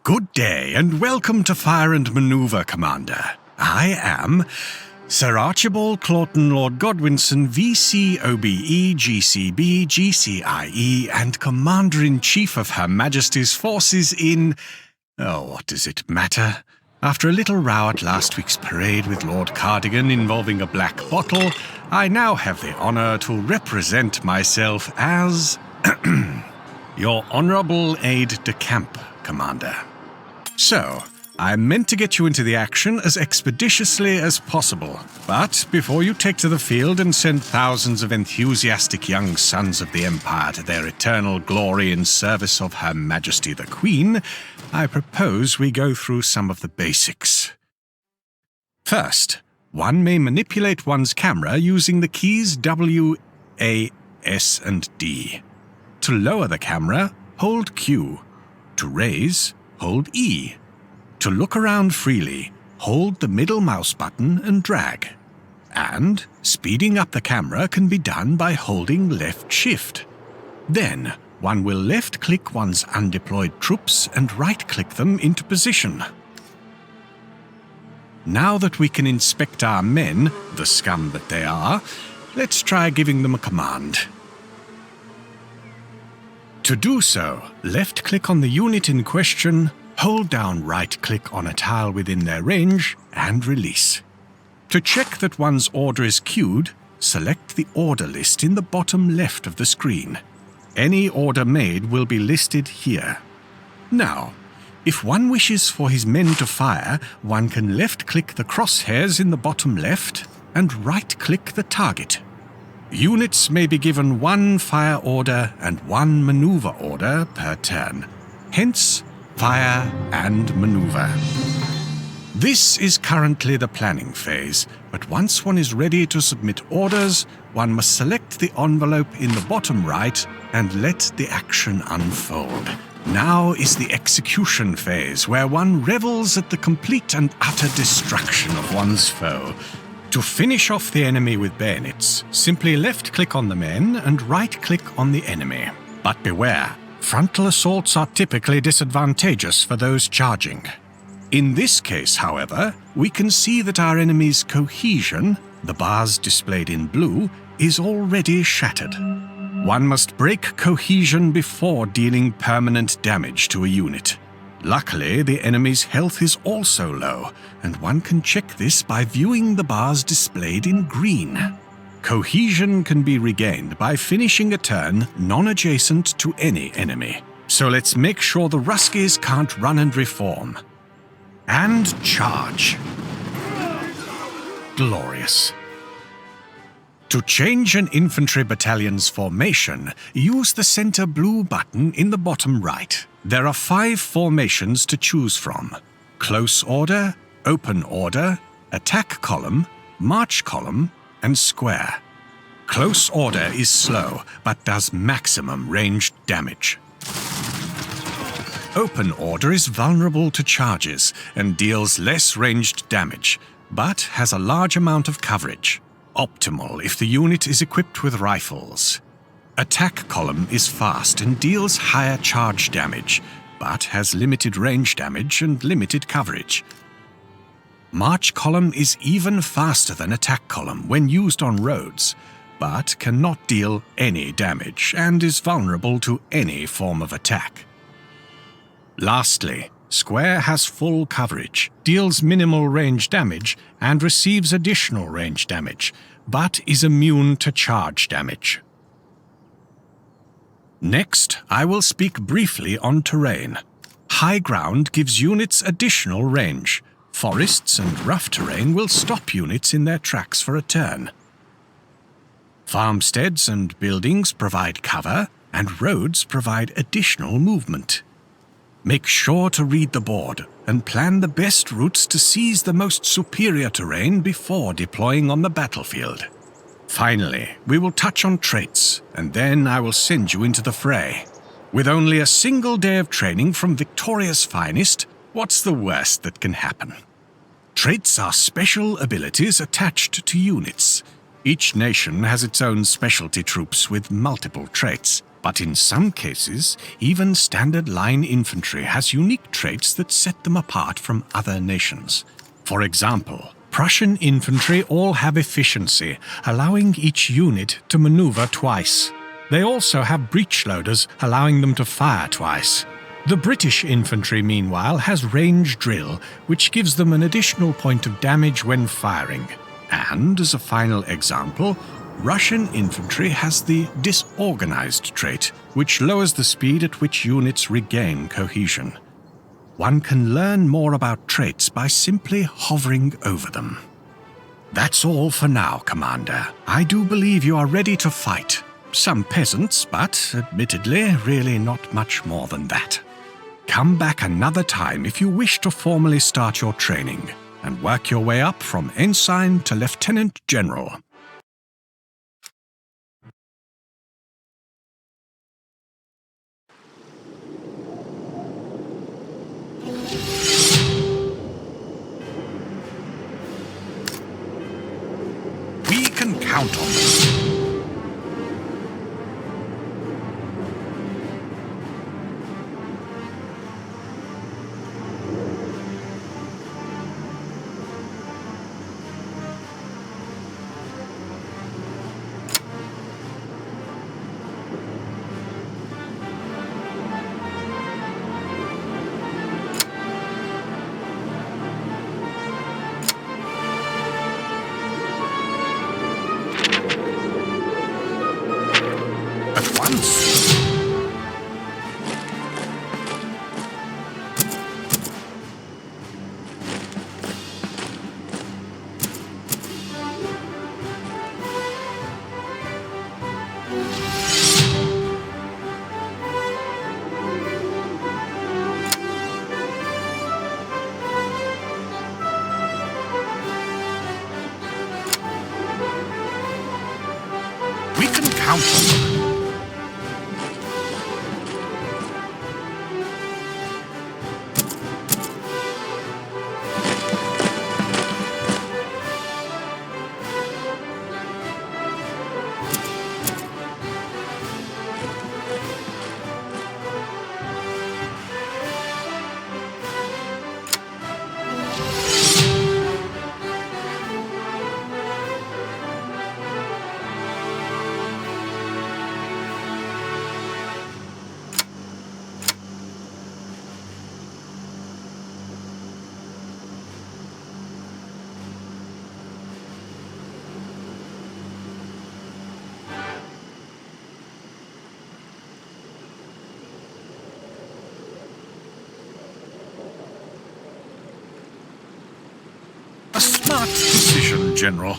Good day, and welcome to Fire and Maneuver, Commander. I am Sir Archibald Claughton Lord Godwinson, VC OBE GCB GCIE, and Commander-in-Chief of Her Majesty's Forces in... Oh, what does it matter? After a little row at last week's parade with Lord Cardigan involving a black bottle, I now have the honour to represent myself as... your Honourable Aide-de-Camp, Commander. So, I meant to get you into the action as expeditiously as possible, but before you take to the field and send thousands of enthusiastic young sons of the Empire to their eternal glory in service of Her Majesty the Queen, I propose we go through some of the basics. First, one may manipulate one's camera using the keys W, A, S, and D. To lower the camera, hold Q. To raise, hold E. To look around freely, hold the middle mouse button and drag. And speeding up the camera can be done by holding left shift. Then, one will left-click one's undeployed troops and right-click them into position. Now that we can inspect our men, the scum that they are, let's try giving them a command. To do so, left-click on the unit in question, hold down right-click on a tile within their range, and release. To check that one's order is queued, select the order list in the bottom left of the screen. Any order made will be listed here. Now, if one wishes for his men to fire, one can left-click the crosshairs in the bottom left and right-click the target. Units may be given one fire order and one maneuver order per turn. Hence, fire and maneuver. This is currently the planning phase, but once one is ready to submit orders, one must select the envelope in the bottom right and let the action unfold. Now is the execution phase, where one revels at the complete and utter destruction of one's foe. To finish off the enemy with bayonets, simply left-click on the men and right-click on the enemy. But beware, frontal assaults are typically disadvantageous for those charging. In this case, however, we can see that our enemy's cohesion, the bars displayed in blue, is already shattered. One must break cohesion before dealing permanent damage to a unit. Luckily, the enemy's health is also low, and one can check this by viewing the bars displayed in green. Cohesion can be regained by finishing a turn non-adjacent to any enemy. So let's make sure the Ruskies can't run and reform. And charge. Glorious. To change an infantry battalion's formation, use the center blue button in the bottom right. There are 5 formations to choose from: close order, open order, attack column, march column, and square. Close order is slow, but does maximum ranged damage. Open order is vulnerable to charges and deals less ranged damage, but has a large amount of coverage. Optimal if the unit is equipped with rifles. Attack column is fast and deals higher charge damage, but has limited range damage and limited coverage. March column is even faster than attack column when used on roads, but cannot deal any damage and is vulnerable to any form of attack. Lastly, square has full coverage, deals minimal range damage, and receives additional range damage, but is immune to charge damage. Next, I will speak briefly on terrain. High ground gives units additional range. Forests and rough terrain will stop units in their tracks for a turn. Farmsteads and buildings provide cover, and roads provide additional movement. Make sure to read the board and plan the best routes to seize the most superior terrain before deploying on the battlefield. Finally, we will touch on traits, and then I will send you into the fray. With only a single day of training from Victoria's finest, what's the worst that can happen? Traits are special abilities attached to units. Each nation has its own specialty troops with multiple traits. But in some cases, even standard line infantry has unique traits that set them apart from other nations. For example, Prussian infantry all have efficiency, allowing each unit to maneuver twice. They also have breech loaders, allowing them to fire twice. The British infantry, meanwhile, has range drill, which gives them an additional point of damage when firing. And, as a final example, Russian infantry has the disorganized trait, which lowers the speed at which units regain cohesion. One can learn more about traits by simply hovering over them. That's all for now, Commander. I do believe you are ready to fight. Some peasants, but, admittedly, really not much more than that. Come back another time if you wish to formally start your training, and work your way up from ensign to lieutenant general. We can count on them. Count on them. A smart decision, General.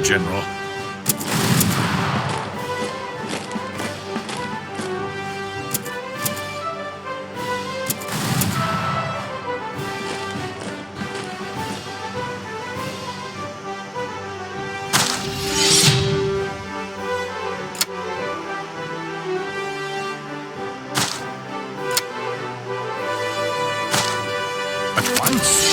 General. At once.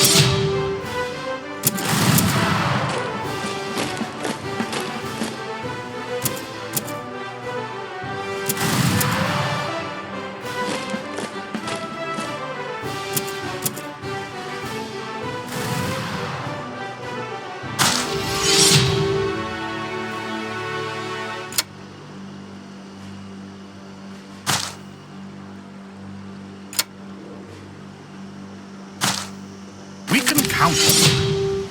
We can count on them.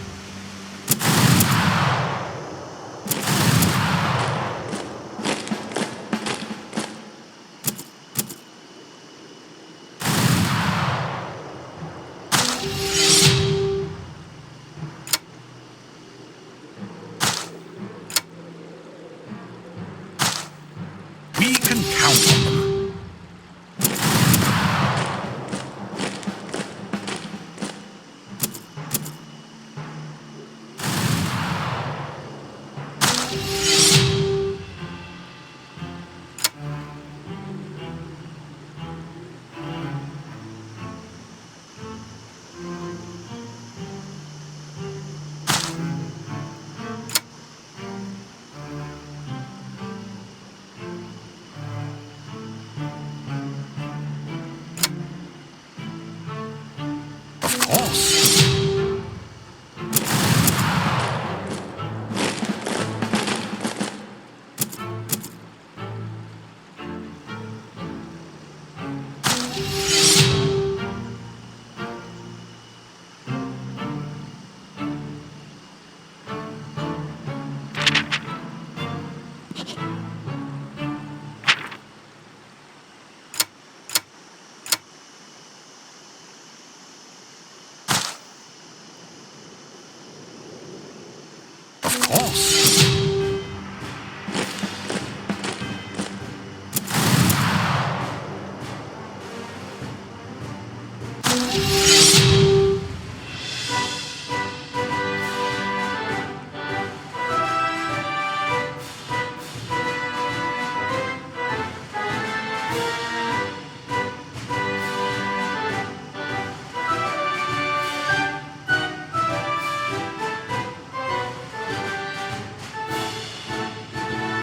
We can count on them. Of course.